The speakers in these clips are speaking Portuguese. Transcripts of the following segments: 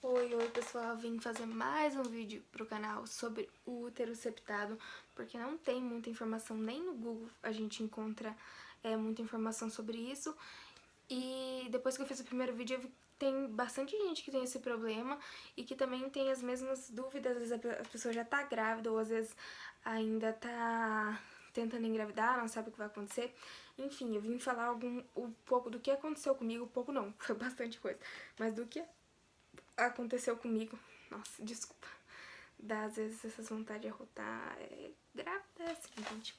Oi pessoal, vim fazer mais um vídeo pro canal sobre o útero septado, porque não tem muita informação, nem no Google a gente encontra muita informação sobre isso. E depois que eu fiz o primeiro vídeo eu vi que tem bastante gente que tem esse problema e que também tem as mesmas dúvidas, às vezes a pessoa já tá grávida ou às vezes ainda tá tentando engravidar, não sabe o que vai acontecer. Enfim, eu vim falar um pouco do que aconteceu comigo, pouco não, foi bastante coisa, mas do que aconteceu comigo. Nossa, desculpa. Dá às vezes essas vontades de arrotar. Grávida é assim, gente.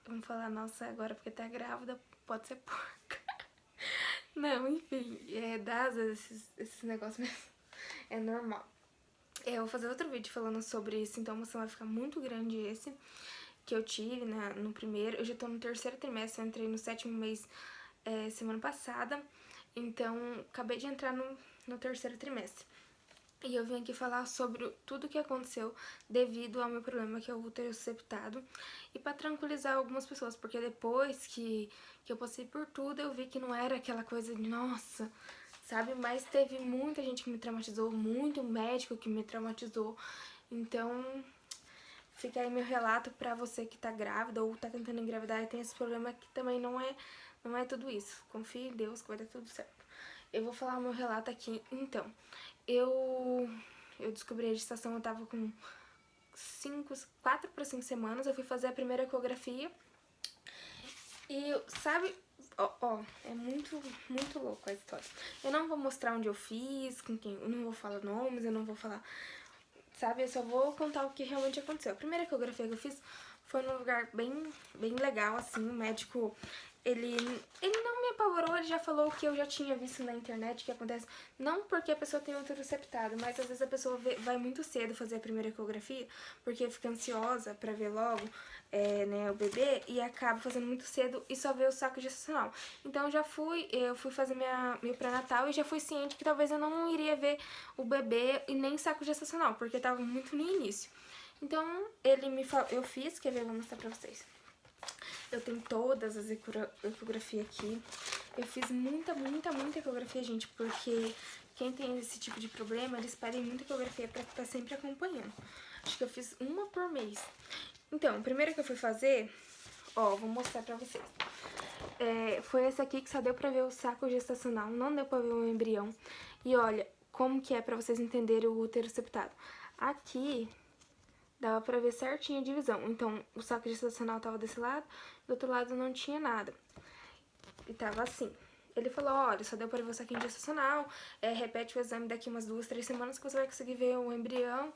Vamos falar nossa agora porque tá grávida, pode ser porca. Não, enfim, dá às vezes esses negócios mesmo. É normal. Eu vou fazer outro vídeo falando sobre isso, então você vai ficar muito grande esse que eu tive no primeiro. Eu já tô no terceiro trimestre, eu entrei no 7º mês semana passada. Então, acabei de entrar no terceiro trimestre. E eu vim aqui falar sobre tudo o que aconteceu devido ao meu problema, que é o útero septado. E pra tranquilizar algumas pessoas, porque depois que eu passei por tudo, eu vi que não era aquela coisa de nossa, sabe? Mas teve muita gente que me traumatizou, muito médico que me traumatizou. Então, fica aí meu relato pra você que tá grávida ou tá tentando engravidar e tem esse problema, que também não é tudo isso. Confie em Deus que vai dar tudo certo. Eu vou falar o meu relato aqui. Então, eu descobri a gestação, eu tava com 4 para 5 semanas, eu fui fazer a primeira ecografia. E sabe, é muito louco a história. Eu não vou mostrar onde eu fiz, com quem, eu não vou falar nomes, eu não vou falar, sabe, eu só vou contar o que realmente aconteceu. A primeira ecografia que eu fiz foi num lugar bem legal, assim, o médico, ele não me apavorou, ele já falou o que eu já tinha visto na internet, que acontece, não porque a pessoa tem útero septado, mas às vezes a pessoa vai muito cedo fazer a primeira ecografia, porque fica ansiosa pra ver logo, né, o bebê, e acaba fazendo muito cedo e só vê o saco gestacional. Então eu fui fazer meu pré-natal e já fui ciente que talvez eu não iria ver o bebê e nem saco gestacional, porque tava muito no início. Então, ele me falou, eu fiz, quer ver, eu vou mostrar pra vocês. Eu tenho todas as ecografias aqui. Eu fiz muita ecografia, gente, porque quem tem esse tipo de problema, eles pedem muita ecografia pra estar sempre acompanhando. Acho que eu fiz uma por mês. Então, a primeira que eu fui fazer, vou mostrar pra vocês. Foi essa aqui que só deu pra ver o saco gestacional, não deu pra ver o embrião. E olha, como que é pra vocês entenderem o útero septado. Aqui dava pra ver certinho a divisão. Então, o saco gestacional tava desse lado, do outro lado não tinha nada. E tava assim. Ele falou, olha, só deu pra ver o saquinho gestacional, repete o exame daqui umas 2, 3 semanas que você vai conseguir ver o embrião.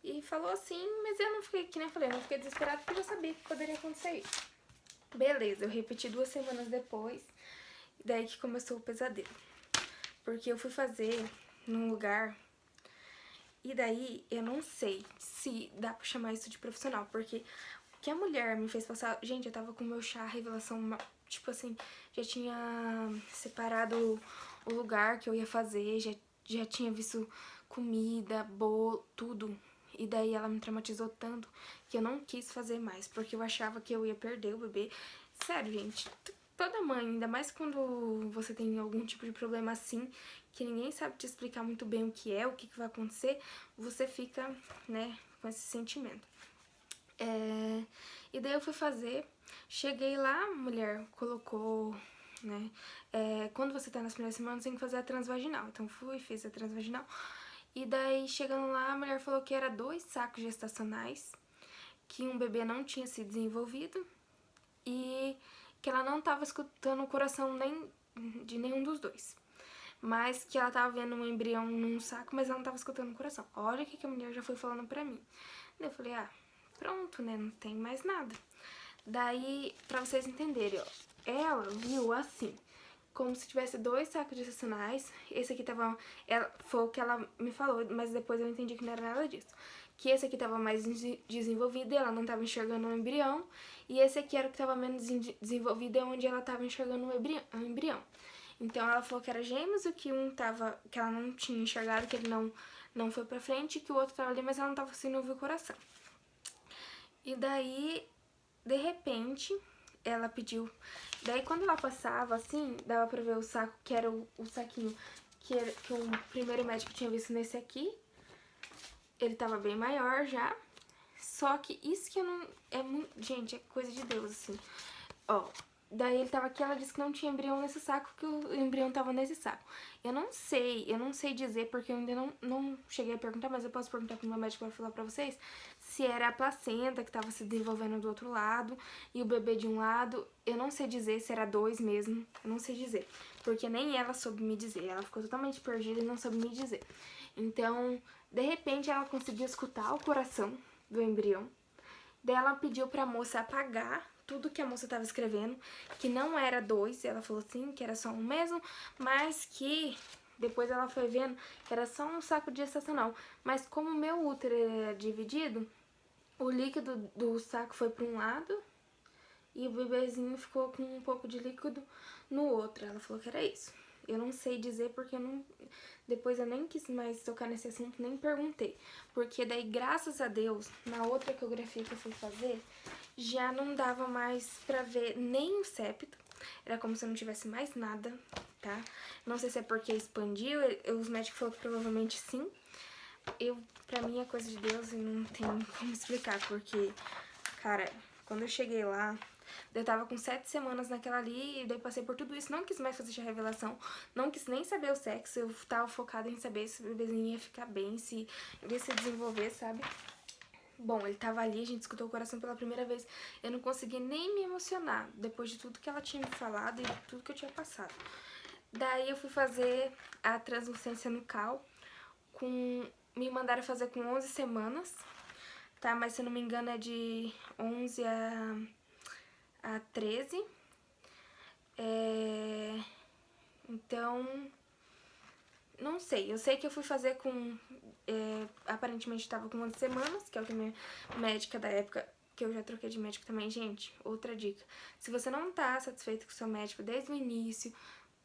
E falou assim, mas eu não fiquei, que nem eu falei, eu não fiquei desesperada porque eu já sabia que poderia acontecer isso. Beleza, eu repeti 2 semanas depois, daí que começou o pesadelo. Porque eu fui fazer num lugar, e daí eu não sei se dá pra chamar isso de profissional, porque o que a mulher me fez passar... Gente, eu tava com o meu chá revelação, tipo assim, já tinha separado o lugar que eu ia fazer, já tinha visto comida, bolo, tudo. E daí ela me traumatizou tanto que eu não quis fazer mais, porque eu achava que eu ia perder o bebê. Sério, gente, toda mãe, ainda mais quando você tem algum tipo de problema assim, que ninguém sabe te explicar muito bem o que é, o que vai acontecer, você fica, né, com esse sentimento. E daí eu fui fazer, cheguei lá, a mulher colocou, né, quando você tá nas primeiras semanas, tem que fazer a transvaginal. Então fui, fiz a transvaginal. E daí, chegando lá, a mulher falou que era 2 sacos gestacionais, que um bebê não tinha se desenvolvido e que ela não tava escutando o coração nem de nenhum dos dois. Mas que ela tava vendo um embrião num saco, mas ela não tava escutando o coração. Olha o que a mulher já foi falando pra mim. Daí eu falei, pronto, né, não tem mais nada. Daí, pra vocês entenderem, ela viu assim, como se tivesse 2 sacos gestacionais. Esse aqui tava... foi o que ela me falou, mas depois eu entendi que não era nada disso. Que esse aqui tava mais desenvolvido e ela não tava enxergando o embrião. E esse aqui era o que tava menos desenvolvido, é onde ela tava enxergando o embrião. Então ela falou que era gêmeos, o que um tava... que ela não tinha enxergado, que ele não foi pra frente, que o outro tava ali, mas ela não tava conseguindo ouvir o coração. E daí, de repente, ela pediu... Daí, quando ela passava, assim, dava pra ver o saco, que era o saquinho que o primeiro médico tinha visto nesse aqui. Ele tava bem maior já. Só que isso que eu não... É muito... Gente, é coisa de Deus, assim. Ó, daí ele tava aqui, ela disse que não tinha embrião nesse saco, que o embrião tava nesse saco. Eu não sei dizer, porque eu ainda não cheguei a perguntar, mas eu posso perguntar pro meu médico pra falar pra vocês se era a placenta que tava se desenvolvendo do outro lado e o bebê de um lado. Eu não sei dizer se era 2 mesmo, eu não sei dizer, porque nem ela soube me dizer, ela ficou totalmente perdida e não soube me dizer. Então, de repente, ela conseguiu escutar o coração do embrião. Daí ela pediu pra moça apagar tudo que a moça tava escrevendo, que não era 2, ela falou assim, que era só um mesmo, mas que depois ela foi vendo que era só um saco de gestacional. Mas como o meu útero era dividido, o líquido do saco foi pra um lado e o bebezinho ficou com um pouco de líquido no outro. Ela falou que era isso. Eu não sei dizer porque eu não... Depois eu nem quis mais tocar nesse assunto, nem perguntei. Porque daí, graças a Deus, na outra ecografia que eu fui fazer, já não dava mais pra ver nem o septo. Era como se eu não tivesse mais nada, tá? Não sei se é porque expandiu, os médicos falaram que provavelmente sim. Pra mim é coisa de Deus e não tem como explicar, porque, cara, quando eu cheguei lá, eu tava com 7 semanas naquela ali, e daí passei por tudo isso, não quis mais fazer a revelação, não quis nem saber o sexo, eu tava focada em saber se o bebezinho ia ficar bem, se ele ia se desenvolver, sabe? Bom, ele tava ali, a gente escutou o coração pela primeira vez, eu não consegui nem me emocionar, depois de tudo que ela tinha me falado e tudo que eu tinha passado. Daí eu fui fazer a translucência nucal, me mandaram fazer com 11 semanas, tá? Mas se eu não me engano é de 11 a 13. Então, não sei. Eu sei que eu fui fazer com... aparentemente estava com 11 semanas, que é o que a minha médica da época... Que eu já troquei de médico também, gente. Outra dica. Se você não tá satisfeito com o seu médico desde o início,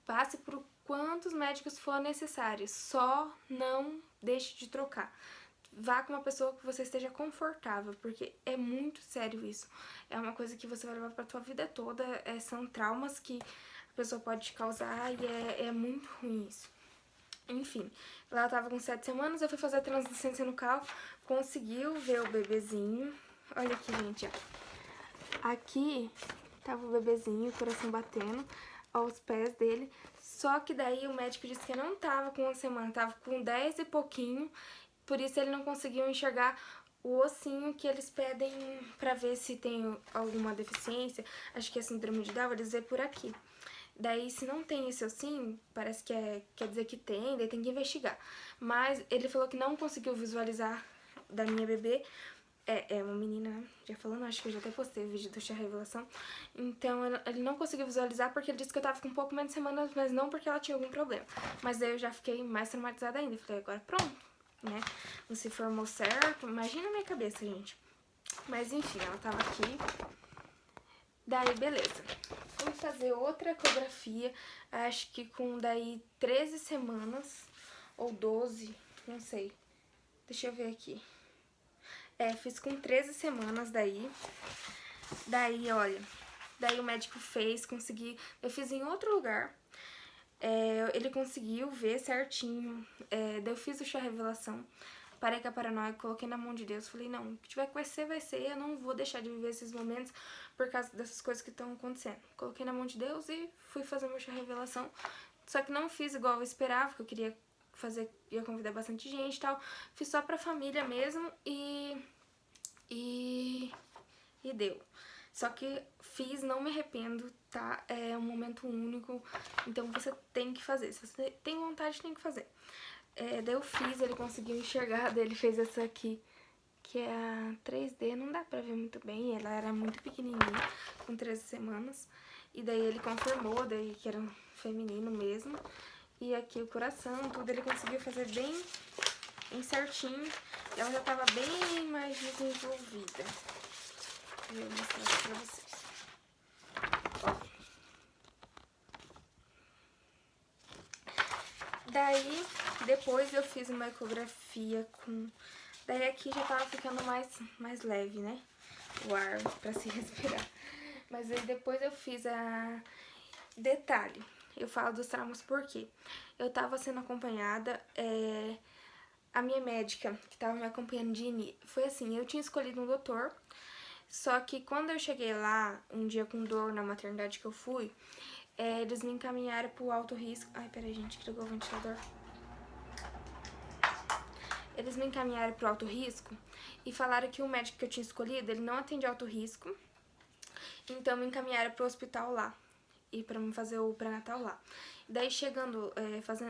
passe por quantos médicos for necessário. Só não deixe de trocar. Vá com uma pessoa que você esteja confortável, porque é muito sério isso. É uma coisa que você vai levar pra tua vida toda, são traumas que a pessoa pode te causar e é muito ruim isso. Enfim, lá eu tava com 7 semanas, eu fui fazer a translucência nucal, conseguiu ver o bebezinho. Olha aqui, gente, ó. Aqui tava o bebezinho, o coração batendo, aos pés dele. Só que daí o médico disse que não tava com 11 semanas, tava com 10 e pouquinho. Por isso ele não conseguiu enxergar o ossinho que eles pedem pra ver se tem alguma deficiência. Acho que é síndrome de Down, eles vê por aqui. Daí, se não tem esse ossinho, parece que quer dizer que tem, daí tem que investigar. Mas ele falou que não conseguiu visualizar da minha bebê. É uma menina, já falando, acho que eu já até postei o vídeo do Chá Revelação. Então, ele não conseguiu visualizar porque ele disse que eu tava com um pouco menos de semanas, mas não porque ela tinha algum problema. Mas daí eu já fiquei mais traumatizada ainda. Falei, agora pronto, né? Não se formou certo. Imagina a minha cabeça, gente. Mas enfim, ela tava aqui. Daí, beleza. Fui fazer outra ecografia, acho que com daí 13 semanas, ou 12, não sei. Deixa eu ver aqui. Fiz com 13 semanas daí. Daí, olha, daí o médico consegui... Eu fiz em outro lugar. Ele conseguiu ver certinho. Daí eu fiz o chá revelação. Parei com a paranoia, coloquei na mão de Deus. Falei, não, o que tiver que vai ser, vai ser. Eu não vou deixar de viver esses momentos por causa dessas coisas que estão acontecendo. Coloquei na mão de Deus e fui fazer meu chá revelação. Só que não fiz igual eu esperava, porque eu queria fazer, ia convidar bastante gente e tal. Fiz só pra família mesmo e deu. Só que fiz, não me arrependo, tá? É um momento único, então você tem que fazer. Se você tem vontade, tem que fazer. Daí eu fiz, ele conseguiu enxergar, daí ele fez essa aqui, que é a 3D, não dá pra ver muito bem, ela era muito pequenininha, com 13 semanas. E daí ele confirmou, daí que era um feminino mesmo. E aqui o coração, tudo ele conseguiu fazer bem certinho. E ela já tava bem mais desenvolvida. Vou mostrar aqui pra vocês. Daí, depois eu fiz uma ecografia com... Daí aqui já tava ficando mais leve, né? O ar pra se respirar. Mas aí depois eu fiz a... Detalhe, eu falo dos traumas por quê? eu tava sendo acompanhada, a minha médica, que tava me acompanhando de início, foi assim, eu tinha escolhido um doutor, só que quando eu cheguei lá, um dia com dor na maternidade que eu fui, eles me encaminharam pro alto risco. Ai, peraí, gente, que ligou o ventilador. Eles me encaminharam pro alto risco e falaram que o médico que eu tinha escolhido, ele não atende alto risco, então me encaminharam pro hospital lá e pra me fazer o pré-natal lá. Daí chegando,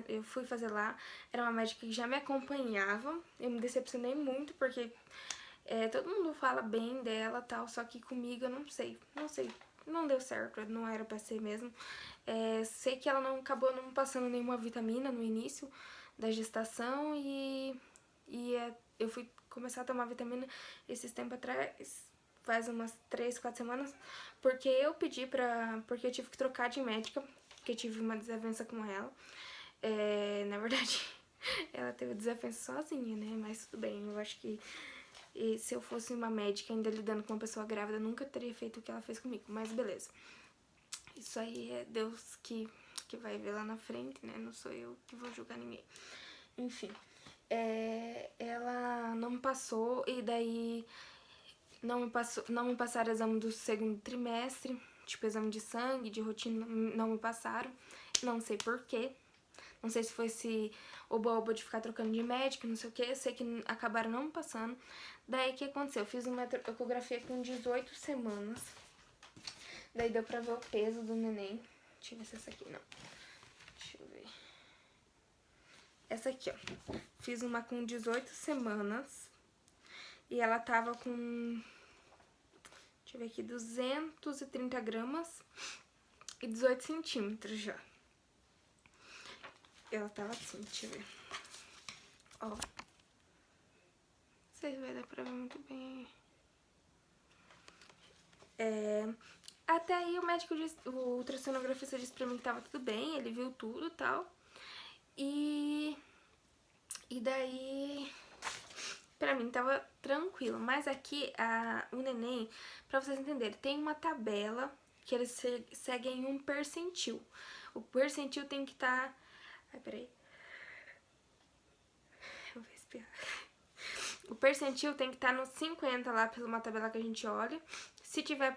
eu fui fazer lá, era uma médica que já me acompanhava, eu me decepcionei muito porque todo mundo fala bem dela e tal, só que comigo eu não sei, não deu certo, não era pra ser mesmo. Sei que ela acabou não passando nenhuma vitamina no início da gestação eu fui começar a tomar vitamina esses tempos atrás, faz umas 3, 4 semanas, porque eu pedi porque eu tive que trocar de médica, porque eu tive uma desavença com ela. Na verdade, ela teve desavença sozinha, né? Mas tudo bem, eu acho que se eu fosse uma médica ainda lidando com uma pessoa grávida, nunca teria feito o que ela fez comigo, mas beleza. Isso aí é Deus que vai ver lá na frente, né? Não sou eu que vou julgar ninguém. Enfim, ela não me passou e daí não me passaram exame do segundo trimestre, tipo exame de sangue, de rotina, não me passaram. Não sei porquê. Não sei se foi esse oba-oba de ficar trocando de médico, não sei o que. Eu sei que acabaram não me passando. Daí o que aconteceu? Eu fiz uma ecografia com 18 semanas. Daí deu pra ver o peso do neném. Deixa eu ver se essa aqui não. Deixa eu ver. Essa aqui, ó. Fiz uma com 18 semanas. E ela tava com... Deixa eu ver aqui, 230 gramas e 18 centímetros já. Ela tava assim, deixa eu ver. Ó. Não sei se vai dar pra ver muito bem aí. Até aí o médico disse, o ultrassonografista disse pra mim que tava tudo bem, ele viu tudo e tal. E daí, pra mim tava tranquilo. Mas aqui, o neném, pra vocês entenderem, tem uma tabela que eles seguem um percentil. O percentil tem que estar... Ai, peraí. Eu vou espirrar. O percentil tem que estar no 50 lá, pela uma tabela que a gente olha. Se tiver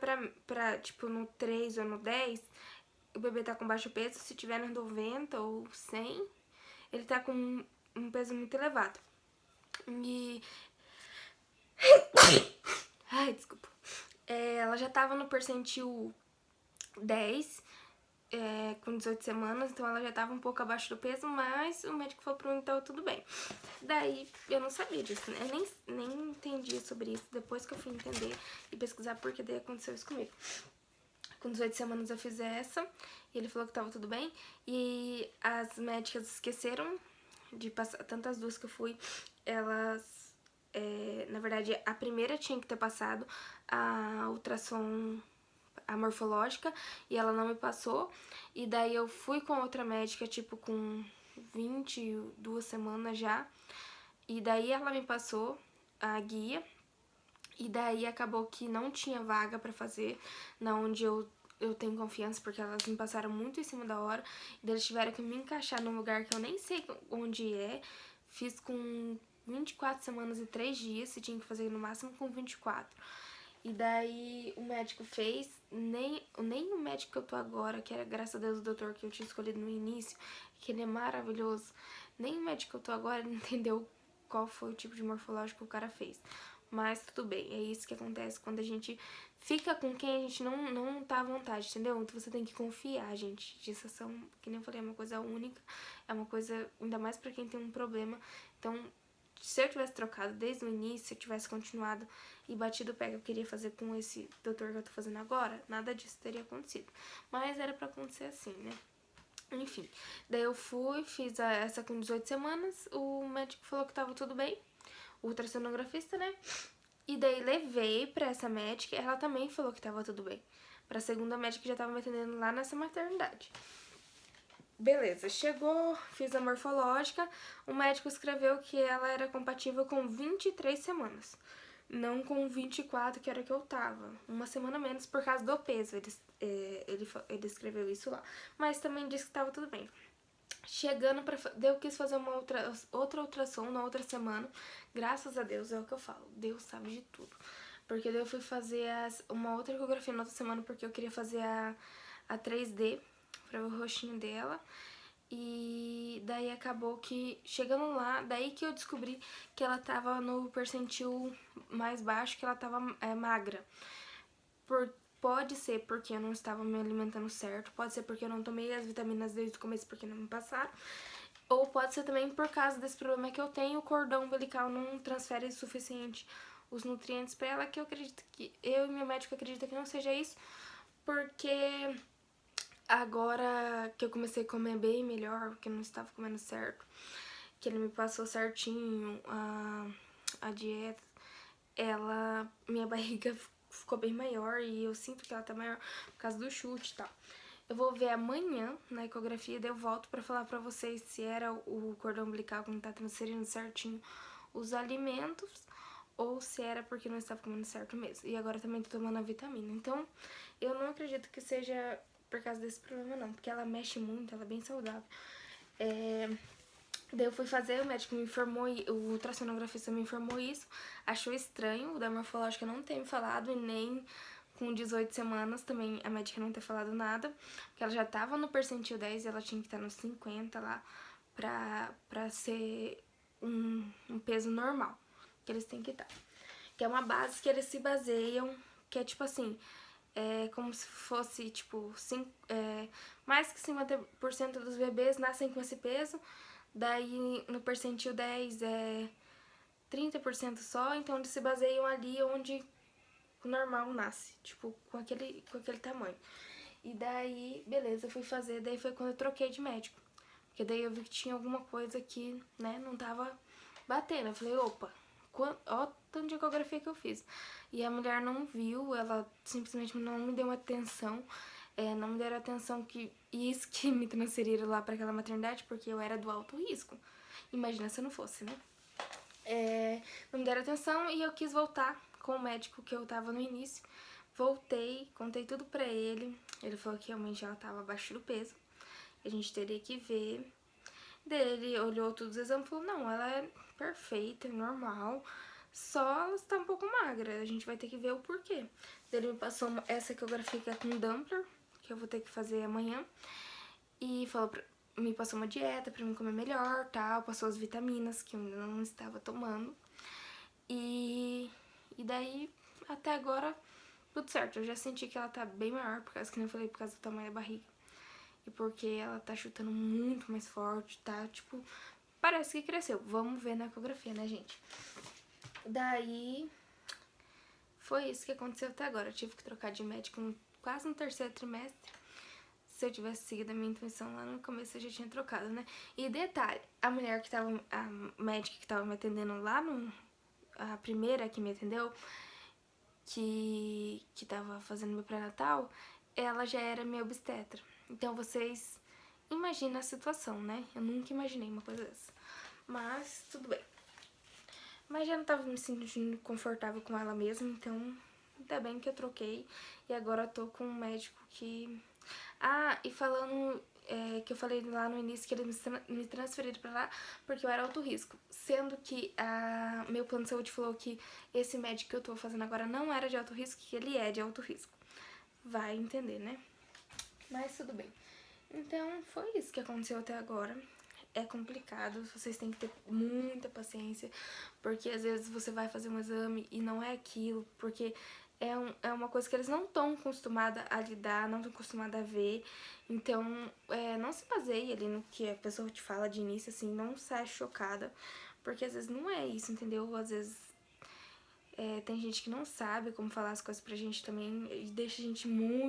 tipo, no 3 ou no 10, o bebê tá com baixo peso. Se tiver no 90 ou 100, ele tá com um peso muito elevado. Ai, desculpa. Ela já tava no percentil 10, com 18 semanas, então ela já tava um pouco abaixo do peso, mas o médico falou pra mim que tava tudo bem. Daí, eu não sabia disso, né? Eu nem entendi sobre isso depois que eu fui entender e pesquisar porque daí aconteceu isso comigo. Com 18 semanas eu fiz essa, e ele falou que tava tudo bem, e as médicas esqueceram de passar, tanto as duas que eu fui, elas... na verdade, a primeira tinha que ter passado a ultrassom, a morfológica, e ela não me passou. E daí eu fui com outra médica, tipo, com 22 semanas já. E daí ela me passou a guia. E daí acabou que não tinha vaga pra fazer na onde eu tenho confiança, porque elas me passaram muito em cima da hora. E daí eles tiveram que me encaixar num lugar que eu nem sei onde é. Fiz com 24 semanas e 3 dias, se tinha que fazer no máximo com 24. E daí o médico fez, nem o médico que eu tô agora, que era graças a Deus o doutor que eu tinha escolhido no início, que ele é maravilhoso, nem o médico que eu tô agora entendeu qual foi o tipo de morfológico que o cara fez. Mas tudo bem, é isso que acontece quando a gente fica com quem a gente não tá à vontade, entendeu? Então você tem que confiar, gente. Gestação, que nem eu falei, é uma coisa única, é uma coisa, ainda mais pra quem tem um problema. Então, se eu tivesse trocado desde o início, se eu tivesse continuado e batido o pé que eu queria fazer com esse doutor que eu tô fazendo agora, nada disso teria acontecido. Mas era pra acontecer assim, né? Enfim, daí eu fui, fiz essa com 18 semanas, o médico falou que tava tudo bem, o ultrassonografista, né? E daí levei pra essa médica, ela também falou que tava tudo bem. Pra segunda médica que já tava me atendendo lá nessa maternidade. Beleza, chegou, fiz a morfológica, o médico escreveu que ela era compatível com 23 semanas, não com 24, que era que eu tava. Uma semana menos por causa do peso, ele escreveu isso lá. Mas também disse que tava tudo bem. Chegando pra... Daí eu quis fazer uma outra ultrassom na outra semana. Graças a Deus, é o que eu falo. Deus sabe de tudo. Porque daí eu fui fazer uma outra ecografia na outra semana, porque eu queria fazer a 3D, pra ver o rostinho dela. E daí acabou que, chegando lá, daí que eu descobri que ela tava no percentil mais baixo, que ela tava magra. Pode ser porque eu não estava me alimentando certo, pode ser porque eu não tomei as vitaminas desde o começo porque não me passaram, ou pode ser também por causa desse problema que eu tenho, o cordão umbilical não transfere o suficiente os nutrientes para ela, que eu acredito que, eu e meu médico acreditam que não seja isso, porque agora que eu comecei a comer bem melhor, porque eu não estava comendo certo, que ele me passou certinho a dieta, minha barriga ficou bem maior e eu sinto que ela tá maior por causa do chute e tal. Eu vou ver amanhã na ecografia, daí eu volto pra falar pra vocês se era o cordão umbilical que não tá transferindo certinho os alimentos ou se era porque não estava comendo certo mesmo. E agora também tô tomando a vitamina. Então, eu não acredito que seja por causa desse problema não, porque ela mexe muito, ela é bem saudável. Daí eu fui fazer, o médico me informou, o ultrassonografista me informou isso, achou estranho o da morfológica não ter me falado e nem com 18 semanas também a médica não ter falado nada, porque ela já tava no percentil 10 e ela tinha que estar no 50 lá pra ser um peso normal, que eles têm que estar. Que é uma base que eles se baseiam, que é tipo assim, é como se fosse tipo, mais que 50% dos bebês nascem com esse peso. Daí no percentil 10 é 30% só, então eles se baseiam ali onde o normal nasce, tipo, com aquele tamanho. E daí, beleza, eu fui fazer, daí foi quando eu troquei de médico. Porque daí eu vi que tinha alguma coisa que, né, não tava batendo. Eu falei, opa, ó o tanto de ecografia que eu fiz. E a mulher não viu, ela simplesmente não me deu uma atenção. Não me deram atenção que isso que me transferiram lá para aquela maternidade, porque eu era do alto risco. Imagina se eu não fosse, né? Não me deram atenção e eu quis voltar com o médico que eu tava no início. Voltei, contei tudo pra ele. Ele falou que realmente ela tava abaixo do peso. A gente teria que ver. Daí ele olhou todos os exames e falou, não, ela é perfeita, normal. Só ela está um pouco magra, a gente vai ter que ver o porquê. Daí ele me passou essa ecografia que é com Doppler, que eu vou ter que fazer amanhã. E falou me passou uma dieta pra mim comer melhor, tal, passou as vitaminas que eu ainda não estava tomando. E daí, até agora, tudo certo. Eu já senti que ela tá bem maior, por causa que eu falei, por causa do tamanho da barriga. E porque ela tá chutando muito mais forte, tá, tipo, parece que cresceu. Vamos ver na ecografia, né, gente? Daí, foi isso que aconteceu até agora. Eu tive que trocar de médico quase no terceiro trimestre. Se eu tivesse seguido a minha intuição lá no começo, eu já tinha trocado, né? E detalhe, a mulher que tava, a médica que tava me atendendo lá, a primeira que me atendeu, que tava fazendo meu pré-natal, ela já era minha obstetra. Então vocês imaginam a situação, né? Eu nunca imaginei uma coisa dessa. Mas tudo bem. Mas já não tava me sentindo confortável com ela mesmo, então ainda bem que eu troquei. E agora eu tô com um médico que... e falando que eu falei lá no início que eles me transferiram pra lá porque eu era alto risco. Sendo que meu plano de saúde falou que esse médico que eu tô fazendo agora não era de alto risco, que ele é de alto risco. Vai entender, né? Mas tudo bem. Então foi isso que aconteceu até agora. É complicado, vocês têm que ter muita paciência, porque às vezes você vai fazer um exame e não é aquilo, porque é uma coisa que eles não estão acostumados a lidar, não estão acostumados a ver. Então, não se baseie ali no que a pessoa te fala de início, assim, não saia chocada, porque às vezes não é isso, entendeu? Às vezes tem gente que não sabe como falar as coisas pra gente também e deixa a gente muito